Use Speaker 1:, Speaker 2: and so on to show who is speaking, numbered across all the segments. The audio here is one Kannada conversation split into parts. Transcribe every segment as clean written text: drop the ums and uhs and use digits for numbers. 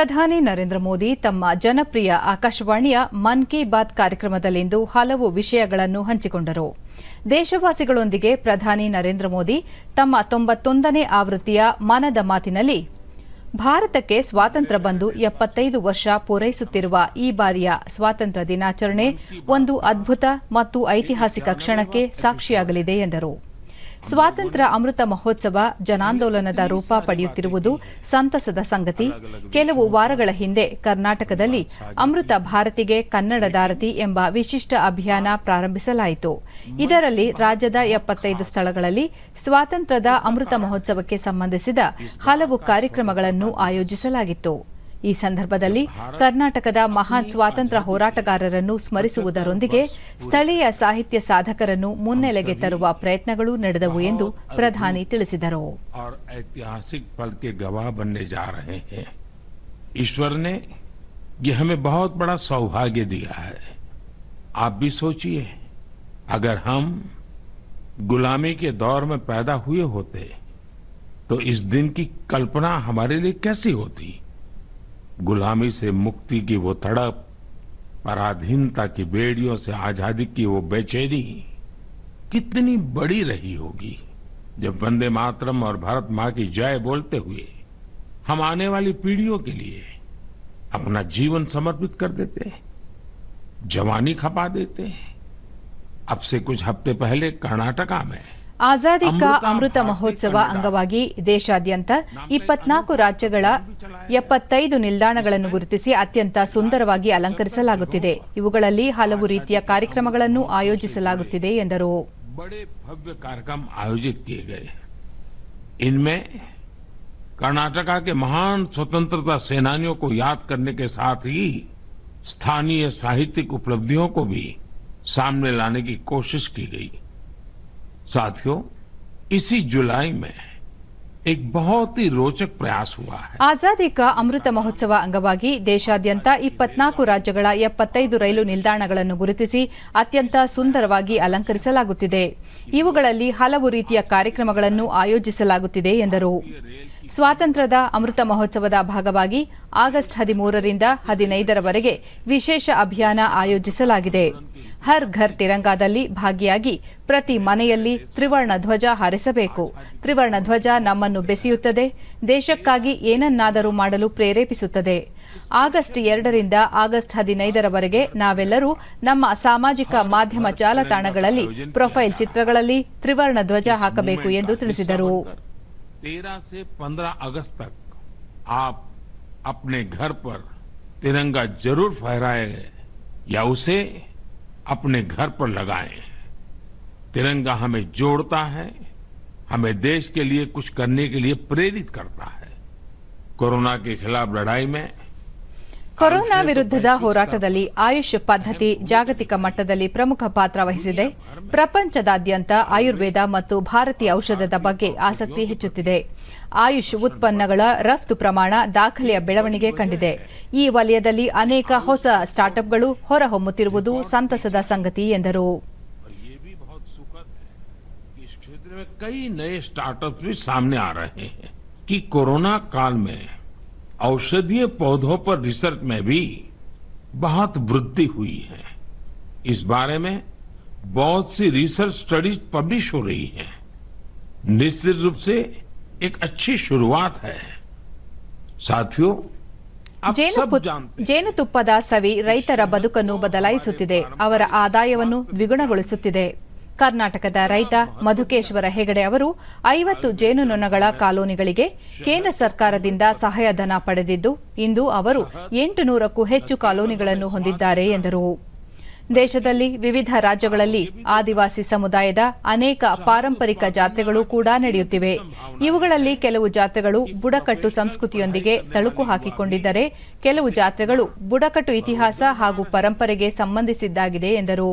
Speaker 1: ಪ್ರಧಾನಿ ನರೇಂದ್ರ ಮೋದಿ ತಮ್ಮ ಜನಪ್ರಿಯ ಆಕಾಶವಾಣಿಯ ಮನ್ ಕಿ ಬಾತ್ ಕಾರ್ಯಕ್ರಮದಲ್ಲಿಂದು ಹಲವು ವಿಷಯಗಳನ್ನು ಹಂಚಿಕೊಂಡರು. ದೇಶವಾಸಿಗಳೊಂದಿಗೆ ಪ್ರಧಾನಿ ನರೇಂದ್ರ ಮೋದಿ ತಮ್ಮ 91ನೇ ಆವೃತ್ತಿಯ ಮನದ ಮಾತಿನಲ್ಲಿ ಭಾರತಕ್ಕೆ ಸ್ವಾತಂತ್ರ್ಯ ಬಂದು 75 ವರ್ಷ ಪೂರೈಸುತ್ತಿರುವ ಈ ಬಾರಿಯ ಸ್ವಾತಂತ್ರ್ಯ ದಿನಾಚರಣೆ ಒಂದು ಅದ್ಭುತ ಮತ್ತು ಐತಿಹಾಸಿಕ ಕ್ಷಣಕ್ಕೆ ಸಾಕ್ಷಿಯಾಗಲಿದೆ ಎಂದರು. ಸ್ವಾತಂತ್ರ್ಯ ಅಮೃತ ಮಹೋತ್ಸವ ಜನಾಂದೋಲನದ ರೂಪ ಪಡೆಯುತ್ತಿರುವುದು ಸಂತಸದ ಸಂಗತಿ. ಕೆಲವು ವಾರಗಳ ಹಿಂದೆ ಕರ್ನಾಟಕದಲ್ಲಿ ಅಮೃತ ಭಾರತಿಗೆ ಕನ್ನಡದಾರತಿ ಎಂಬ ವಿಶಿಷ್ಟ ಅಭಿಯಾನ ಪ್ರಾರಂಭಿಸಲಾಯಿತು. ಇದರಲ್ಲಿ ರಾಜ್ಯದ 75 ಸ್ಥಳಗಳಲ್ಲಿ ಸ್ವಾತಂತ್ರ್ಯದ ಅಮೃತ ಮಹೋತ್ಸವಕ್ಕೆ ಸಂಬಂಧಿಸಿದ ಹಲವು ಕಾರ್ಯಕ್ರಮಗಳನ್ನು ಆಯೋಜಿಸಲಾಗಿತ್ತು. ಈ ಸಂದರ್ಭದಲ್ಲಿ ಕರ್ನಾಟಕದ ಮಹಾನ್ ಸ್ವಾತಂತ್ರ್ಯ ಹೋರಾಟಗಾರರನ್ನು ಸ್ಮರಿಸುವುದರೊಂದಿಗೆ ಸ್ಥಳೀಯ ಸಾಹಿತ್ಯ ಸಾಧಕರನ್ನು ಮುನ್ನೆಲೆಗೆ ತರುವ ಪ್ರಯತ್ನಗಳು ನಡೆದವು ಎಂದು ಪ್ರಧಾನಿ ತಿಳಿಸಿದರು.
Speaker 2: ऐतिहासिक पल के गवाह बनने जा रहे हैं. ईश्वर ने ये हमें बहुत बड़ा सौभाग्य दिया है. आप भी सोचिए, अगर हम गुलामी के दौर में पैदा हुए होते तो इस दिन की कल्पना हमारे लिए कैसी होती. गुलामी से मुक्ति की वो तड़प, पराधीनता की बेड़ियों से आजादी की वो बेचैनी कितनी बड़ी रही होगी. जब वंदे मातरम और भारत मां की जय बोलते हुए हम आने वाली पीढ़ियों के लिए अपना जीवन समर्पित कर देते, जवानी खपा देते. अब से कुछ हफ्ते पहले कर्नाटका में
Speaker 1: ಆಜಾದಿ ಕಾ ಅಮೃತ ಮಹೋತ್ಸವ ಅಂಗವಾಗಿ ದೇಶಾದ್ಯಂತ 24 ರಾಜ್ಯಗಳ 75 ನಿಲ್ದಾಣಗಳನ್ನು ಗುರುತಿಸಿ ಅತ್ಯಂತ ಸುಂದರವಾಗಿ ಅಲಂಕರಿಸಲಾಗುತ್ತಿದೆ. ಇವುಗಳಲ್ಲಿ ಹಲವು ರೀತಿಯ ಕಾರ್ಯಕ್ರಮಗಳನ್ನು ಆಯೋಜಿಸಲಾಗುತ್ತಿದೆ ಎಂದರು.
Speaker 2: बड़े भव्य कार्यक्रम आयोजित किए गए. इनमें कर्नाटका के महान स्वतंत्रता सेनानियों को याद करने के साथ ही स्थानीय साहित्यिक उपलब्धियों को भी सामने लाने की कोशिश की गई. साथियों, इसी जुलाई में एक बहुत ही रोचक प्रयास हुआ है.
Speaker 1: ಆಜಾದಿ ಕಾ ಅಮೃತ ಮಹೋತ್ಸವ ಅಂಗವಾಗಿ ದೇಶಾದ್ಯಂತ 24 ರಾಜ್ಯಗಳ 75 ರೈಲು ನಿಲ್ದಾಣಗಳನ್ನು ಗುರುತಿಸಿ ಅತ್ಯಂತ ಸುಂದರವಾಗಿ ಅಲಂಕರಿಸಲಾಗುತ್ತಿದೆ. ಇವುಗಳಲ್ಲಿ ಹಲವು ರೀತಿಯ ಕಾರ್ಯಕ್ರಮಗಳನ್ನು ಆಯೋಜಿಸಲಾಗುತ್ತಿದೆ ಎಂದರು. ಸ್ವಾತಂತ್ರ್ಯದ ಅಮೃತ ಮಹೋತ್ಸವದ ಭಾಗವಾಗಿ ಆಗಸ್ಟ್ 13ರಿಂದ 15ರವರೆಗೆ ವಿಶೇಷ ಅಭಿಯಾನ ಆಯೋಜಿಸಲಾಗಿದೆ. ಹರ್ ಘರ್ ತಿರಂಗಾದಲ್ಲಿ ಭಾಗಿಯಾಗಿ ಪ್ರತಿ ಮನೆಯಲ್ಲಿ ತ್ರಿವರ್ಣ ಧ್ವಜ ಹಾರಿಸಬೇಕು. ತ್ರಿವರ್ಣ ಧ್ವಜ ನಮ್ಮನ್ನು ಬೆಸೆಯುತ್ತದೆ, ದೇಶಕ್ಕಾಗಿ ಏನನ್ನಾದರೂ ಮಾಡಲು ಪ್ರೇರೇಪಿಸುತ್ತದೆ. ಆಗಸ್ಟ್ 2ರಿಂದ ಆಗಸ್ಟ್ 15ರವರೆಗೆ ನಾವೆಲ್ಲರೂ ನಮ್ಮ ಸಾಮಾಜಿಕ ಮಾಧ್ಯಮ ಜಾಲತಾಣಗಳಲ್ಲಿ ಪ್ರೊಫೈಲ್ ಚಿತ್ರಗಳಲ್ಲಿ ತ್ರಿವರ್ಣ ಧ್ವಜ ಹಾಕಬೇಕು ಎಂದು ತಿಳಿಸಿದರು.
Speaker 2: 13 से 15 अगस्त तक आप अपने घर पर तिरंगा जरूर फहराएं या उसे अपने घर पर लगाएं. तिरंगा हमें जोड़ता है, हमें देश के लिए कुछ करने के लिए प्रेरित करता है. कोरोना के खिलाफ लड़ाई में ಕೊರೋನಾ ವಿರುದ್ಧದ ಹೋರಾಟದಲ್ಲಿ ಆಯುಷ್ ಪದ್ಧತಿ ಜಾಗತಿಕ ಮಟ್ಟದಲ್ಲಿ ಪ್ರಮುಖ ಪಾತ್ರ ವಹಿಸಿದೆ. ಪ್ರಪಂಚದಾದ್ಯಂತ ಆಯುರ್ವೇದ ಮತ್ತು ಭಾರತೀಯ ಔಷಧದ ಬಗ್ಗೆ ಆಸಕ್ತಿ ಹೆಚ್ಚುತ್ತಿದೆ. ಆಯುಷ್ ಉತ್ಪನ್ನಗಳ ರಫ್ತು ಪ್ರಮಾಣ ದಾಖಲೆಯ ಬೆಳವಣಿಗೆ ಕಂಡಿದೆ. ಈ ವಲಯದಲ್ಲಿ ಅನೇಕ ಹೊಸ ಸ್ಟಾರ್ಟ್ಅಪ್ಗಳು ಹೊರಹೊಮ್ಮುತ್ತಿರುವುದು ಸಂತಸದ ಸಂಗತಿ ಎಂದರು. कई नए स्टार्टअप्स भी सामने आ रहे हैं कि कोरोना काल में औषधीय पौधों पर रिसर्च में भी बहुत वृद्धि हुई है. इस बारे में बहुत सी रिसर्च स्टडीज पब्लिश हो रही हैं. निश्चित रूप से एक अच्छी शुरुआत है. साथियों,
Speaker 1: ಜೇನುತುಪ್ಪದ ಸವಿ ರೈತರ ಬದುಕನ್ನು ಬದಲಾಯಿಸುತ್ತಿದೆ, ಅವರ ಆದಾಯವನ್ನು ದ್ವಿಗುಣಗೊಳಿಸುತ್ತಿದೆ. ಕರ್ನಾಟಕದ ರೈತ ಮಧುಕೇಶ್ವರ ಹೆಗಡೆ ಅವರು 50 ಜೇನುನೊಣಗಳ ಕಾಲೋನಿಗಳಿಗೆ ಕೇಂದ್ರ ಸರ್ಕಾರದಿಂದ ಸಹಾಯಧನ ಪಡೆದಿದ್ದು ಇಂದು ಅವರು 800ಕ್ಕೂ ಹೆಚ್ಚು ಕಾಲೋನಿಗಳನ್ನು ಹೊಂದಿದ್ದಾರೆ ಎಂದರು. ದೇಶದಲ್ಲಿ ವಿವಿಧ ರಾಜ್ಯಗಳಲ್ಲಿ ಆದಿವಾಸಿ ಸಮುದಾಯದ ಅನೇಕ ಪಾರಂಪರಿಕ ಜಾತ್ರೆಗಳು ಕೂಡ ನಡೆಯುತ್ತಿವೆ. ಇವುಗಳಲ್ಲಿ ಕೆಲವು ಜಾತ್ರೆಗಳು ಬುಡಕಟ್ಟು ಸಂಸ್ಕೃತಿಯೊಂದಿಗೆ ತಳುಕು ಹಾಕಿಕೊಂಡಿದ್ದರೆ ಕೆಲವು ಜಾತ್ರೆಗಳು ಬುಡಕಟ್ಟು ಇತಿಹಾಸ ಹಾಗೂ ಪರಂಪರೆಗೆ ಸಂಬಂಧಿಸಿದ್ದಾಗಿದೆ ಎಂದರು.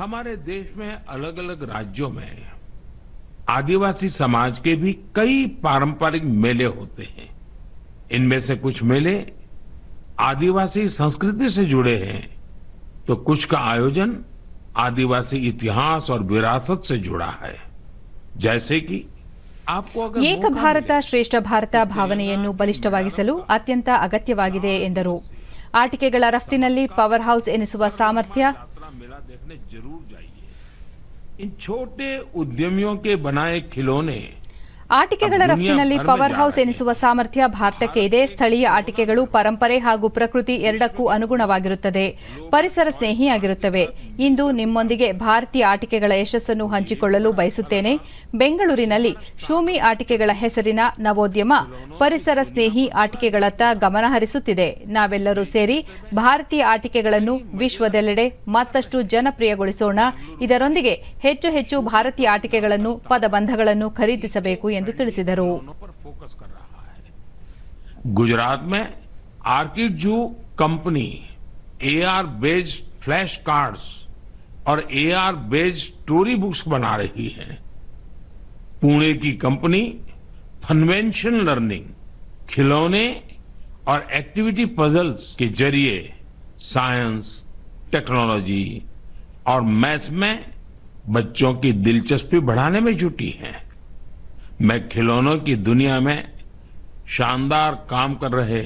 Speaker 2: हमारे देश में अलग अलग राज्यों में आदिवासी समाज के भी कई पारंपरिक मेले होते हैं. इनमें से कुछ मेले आदिवासी संस्कृति से जुड़े हैं तो कुछ का आयोजन आदिवासी इतिहास और विरासत से जुड़ा है. जैसे कि आपको अगर
Speaker 1: ಏಕ
Speaker 2: मौका
Speaker 1: ಭಾರತ
Speaker 2: मिले,
Speaker 1: ಶ್ರೇಷ್ಠ ಭಾರತ ಭಾವನೆಯನ್ನು ಬಲಿಷ್ಠವಾಗಿಸಲು ಅತ್ಯಂತ ಅಗತ್ಯವಾಗಿದೆ ಎಂದರು. ಆಟಿಕೆಗಳ ರಫ್ತಿನಲ್ಲಿ ಪವರ್ ಹೌಸ್ ಎನಿಸುವ ಸಾಮರ್ಥ್ಯ
Speaker 2: यात्रा मेला देखने जरूर जाइए। इन छोटे उद्यमियों के बनाए खिलौने
Speaker 1: ಆಟಿಕೆಗಳ ರಫ್ತಿನಲ್ಲಿ ಪವರ್ ಹೌಸ್ ಎನಿಸುವ ಸಾಮರ್ಥ್ಯ ಭಾರತಕ್ಕೆ ಇದೆ. ಸ್ಥಳೀಯ ಆಟಿಕೆಗಳು ಪರಂಪರೆ ಹಾಗೂ ಪ್ರಕೃತಿ ಎರಡಕ್ಕೂ ಅನುಗುಣವಾಗಿರುತ್ತದೆ, ಪರಿಸರ ಸ್ನೇಹಿಯಾಗಿರುತ್ತವೆ. ಇಂದು ನಿಮ್ಮೊಂದಿಗೆ ಭಾರತೀಯ ಆಟಿಕೆಗಳ ಯಶಸ್ಸನ್ನು ಹಂಚಿಕೊಳ್ಳಲು ಬಯಸುತ್ತೇನೆ. ಬೆಂಗಳೂರಿನಲ್ಲಿ ಶೂಮಿ ಆಟಿಕೆಗಳ ಹೆಸರಿನ ನವೋದ್ಯಮ ಪರಿಸರ ಸ್ನೇಹಿ ಆಟಿಕೆಗಳತ್ತ ಗಮನ ಹರಿಸುತ್ತಿದೆ. ನಾವೆಲ್ಲರೂ ಸೇರಿ ಭಾರತೀಯ ಆಟಿಕೆಗಳನ್ನು ವಿಶ್ವದೆಲ್ಲೆಡೆ ಮತ್ತಷ್ಟು ಜನಪ್ರಿಯಗೊಳಿಸೋಣ. ಇದರೊಂದಿಗೆ ಹೆಚ್ಚು ಹೆಚ್ಚು ಭಾರತೀಯ ಆಟಿಕೆಗಳನ್ನು ಪದಬಂಧಗಳನ್ನು ಖರೀದಿಸಬೇಕು ಎಂದು ತಿಳಿಸಿದರು.
Speaker 2: पर फोकस कर रहा है। गुजरात में आर्किड जू company AR based flash cards और एआर बेस्ड स्टोरी बुक्स बना रही है। पुणे की कंपनी फन्वेंशन लर्निंग खिलौने और एक्टिविटी पजल्स के जरिए साइंस, टेक्नोलॉजी और मैथ्स में बच्चों की दिलचस्पी बढ़ाने में जुटी है। मैं खिलौनों की दुनिया में शानदार काम कर रहे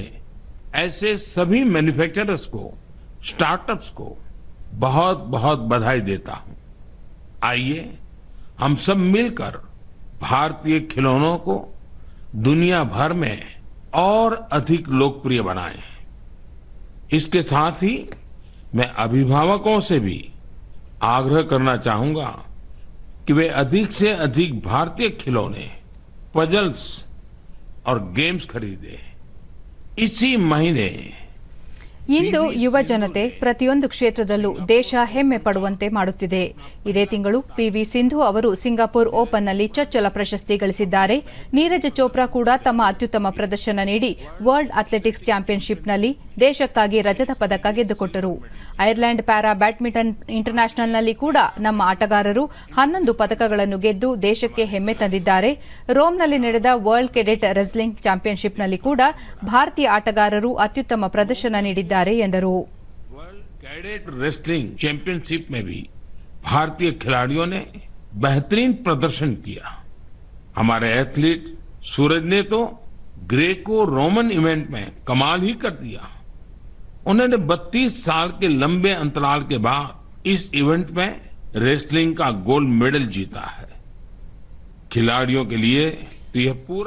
Speaker 2: ऐसे सभी मैन्युफैक्चरर्स को, स्टार्टअप्स को बहुत बहुत बधाई देता हूं। आइए हम सब मिलकर भारतीय खिलौनों को दुनिया भर में और अधिक लोकप्रिय बनाएं। इसके साथ ही मैं अभिभावकों से भी आग्रह करना चाहूंगा कि वे अधिक से अधिक भारतीय खिलौने, पजल्स और गेम्स खरीदें। इसी महीने
Speaker 1: ಇಂದು ಯುವ ಜನತೆ ಪ್ರತಿಯೊಂದು ಕ್ಷೇತ್ರದಲ್ಲೂ ದೇಶ ಹೆಮ್ಮೆ ಪಡುವಂತೆ ಮಾಡುತ್ತಿದೆ. ಇದೇ ತಿಂಗಳು ಪಿವಿ ಸಿಂಧು ಅವರು ಸಿಂಗಾಪುರ್ ಓಪನ್ನಲ್ಲಿ ಚೊಚ್ಚಲ ಪ್ರಶಸ್ತಿ ಗಳಿಸಿದ್ದಾರೆ. ನೀರಜ್ ಚೋಪ್ರಾ ಕೂಡ ತಮ್ಮ ಅತ್ಯುತ್ತಮ ಪ್ರದರ್ಶನ ನೀಡಿ ವರ್ಲ್ಡ್ ಅಥ್ಲೆಟಿಕ್ಸ್ ಚಾಂಪಿಯನ್ಶಿಪ್ನಲ್ಲಿ ದೇಶಕ್ಕಾಗಿ ರಜತ ಪದಕ ಗೆದ್ದುಕೊಟ್ಟರು. ಐರ್ಲೆಂಡ್ ಪ್ಯಾರಾ ಬ್ಯಾಡ್ಮಿಂಟನ್ ಇಂಟರ್ನ್ಯಾಷನಲ್ನಲ್ಲಿ ಕೂಡ ನಮ್ಮ ಆಟಗಾರರು 11 ಪದಕಗಳನ್ನು ಗೆದ್ದು ದೇಶಕ್ಕೆ ಹೆಮ್ಮೆ ತಂದಿದ್ದಾರೆ. ರೋಮ್ನಲ್ಲಿ ನಡೆದ ವರ್ಲ್ಡ್ ಕೆಡೆಟ್ ರೆಸ್ಲಿಂಗ್ ಚಾಂಪಿಯನ್ಶಿಪ್ನಲ್ಲಿ ಕೂಡ ಭಾರತೀಯ ಆಟಗಾರರು ಅತ್ಯುತ್ತಮ ಪ್ರದರ್ಶನ ನೀಡಿದ್ದಾರೆ ಎಂದರು.
Speaker 2: वर्ल्ड कैडेट रेसलिंग चैंपियनशिप में भी भारतीय खिलाड़ियों ने बेहतरीन प्रदर्शन किया। हमारे एथलीट सूरज ने तो ग्रेको रोमन इवेंट में कमाल ही कर दिया। उन्होंने 32 साल के लंबे अंतराल के बाद इस इवेंट में रेसलिंग का गोल्ड मेडल जीता है। खिलाड़ियों के लिए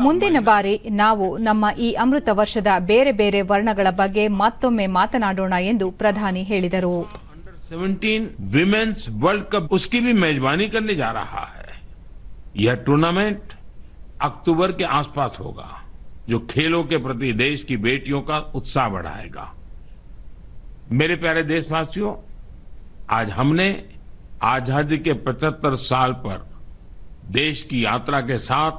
Speaker 1: ಮುಂದಿನ ಬಾರಿ ನಾವು ನಮ್ಮ ಈ ಅಮೃತ ವರ್ಷದ ಬೇರೆ ಬೇರೆ ವರ್ಣಗಳ ಬಗ್ಗೆ ಮತ್ತೊಮ್ಮೆ ಮಾತನಾಡೋಣ ಎಂದು ಪ್ರಧಾನಿ ಹೇಳಿದರು.
Speaker 2: अंडर 17 विमेन्स वर्ल्ड कप उसकी भी मेजबानी करने जा रहा है। यह टूर्नामेंट अक्टूबर के आसपास होगा, जो खेलों के प्रति देश की बेटियों का उत्साह बढ़ाएगा। मेरे प्यारे देशवासियों, आज हमने आजादी के 75 साल पर देश की यात्रा के साथ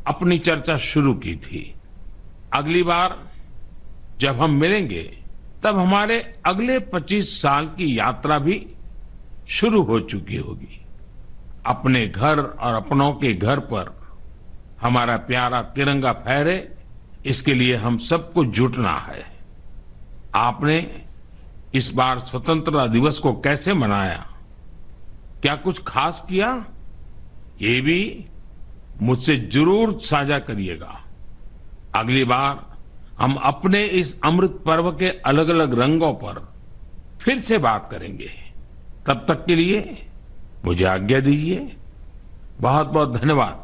Speaker 2: अपनी चर्चा शुरू की थी। अगली बार जब हम मिलेंगे तब हमारे अगले 25 साल की यात्रा भी शुरू हो चुकी होगी। अपने घर और अपनों के घर पर हमारा प्यारा तिरंगा फहरे, इसके लिए हम सबको जुटना है। आपने इस बार स्वतंत्रता दिवस को कैसे मनाया? क्या कुछ खास किया? ये भी मुझसे जरूर साझा करिएगा। अगली बार हम अपने इस अमृत पर्व के अलग अलग रंगों पर फिर से बात करेंगे। तब तक के लिए मुझे आज्ञा दीजिए। बहुत बहुत धन्यवाद।